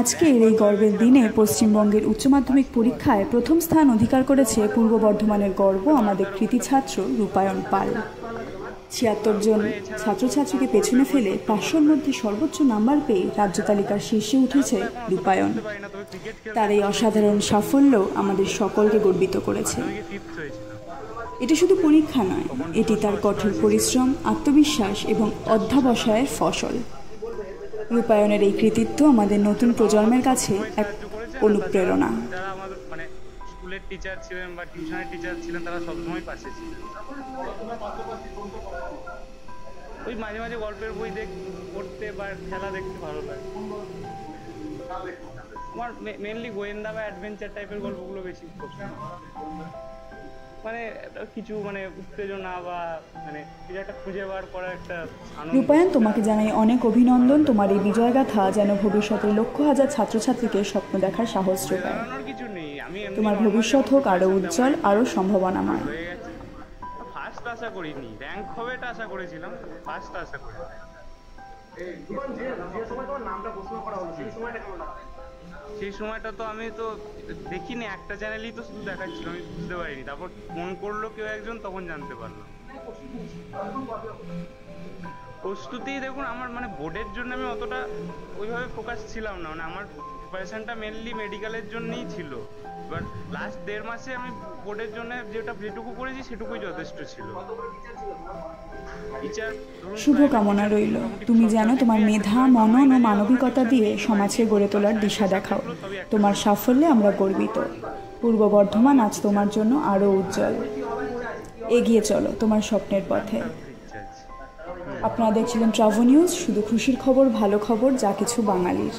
আজকের এই গর্বের দিনে পশ্চিমবঙ্গের উচ্চ মাধ্যমিক পরীক্ষায় প্রথম স্থান অধিকার করেছে পূর্ব বর্ধমানের গর্ব আমাদের কৃতী ছাত্র রূপায়ণ পাল। ৭৬ জন ছাত্রছাত্রীকে পেছনে ফেলে ৫০০-র মধ্যে সর্বোচ্চ নাম্বার পেয়ে রাজ্য তালিকার শীর্ষে উঠেছে রূপায়ণ। তার এই অসাধারণ সাফল্য আমাদের সকলকে গর্বিত করেছে। এটি শুধু পরীক্ষা নয়, এটি তার কঠোর পরিশ্রম, আত্মবিশ্বাস এবং অধ্যবসায়ের ফসল। রূপায়ণের এই কৃতিত্ব আমাদের নতুন প্রজন্মের কাছে এক অনুপ্রেরণা। যারা আমাদের স্কুলের টিচার ছিলেন বা টিউশনের টিচার ছিলেন, তারা সবসময় পাশে ছিলেন। ওই মাঝে মাঝে গল্পের বই পড়তে বা খেলা দেখতে ভালো লাগে। আমার মেনলি গোয়েন্দা বা অ্যাডভেঞ্চার টাইপের গল্পগুলো বেশি পছন্দ। কিছু উত্তেজনা বা কিছু একটা খুঁজে বার করার একটা আনন্দ। রূপায়ণ, তোমাকে জানাই অনেক অভিনন্দন। তোমার এই বিজয়গাথা যেন ভবিষ্যতের লক্ষ হাজার ছাত্রছাত্রীকে স্বপ্ন দেখার সাহস যোগায়। কিছু নেই, তোমার ভবিষ্যৎ হোক আরো উজ্জ্বল, আরো সম্ভাবনাময়। ফার্স্ট আশা করিনি, র্যাঙ্ক হবে এটা আশা করেছিলাম, ফার্স্ট আশা করি। সেই সময়টা তো আমি তো দেখিনি, একটা চ্যানেলই তো শুধু দেখাচ্ছিল, আমি বুঝতে পারিনি। তারপর ফোন করলো কেউ একজন, তখন জানতে পারলাম। প্রস্তুতি দেখুন, আমার বোর্ডের জন্য আমি অতটা ওইভাবে ফোকাস ছিলাম না। আমার প্রিপারেশনটা মেনলি মেডিকেলের জন্যই ছিল। এবার লাস্ট ১.৫ মাসে আমি বোর্ডের জন্য যেটুকু করেছি সেটুকুই যথেষ্ট ছিল। শুভকামনা রইল। তুমি যেন তোমার মেধা, মনন ও মানবিকতা দিয়ে সমাজকে গড়ে তোলার দিশা দেখাও। তোমার সাফল্যে আমরা গর্বিত। পূর্ব বর্ধমান আজ তোমার জন্য আরও উজ্জ্বল। এগিয়ে চলো তোমার স্বপ্নের পথে। আপনারা দেখছিলেন ট্রাভো নিউজ, শুধু খুশির খবর, ভালো খবর, যা কিছু বাঙালির।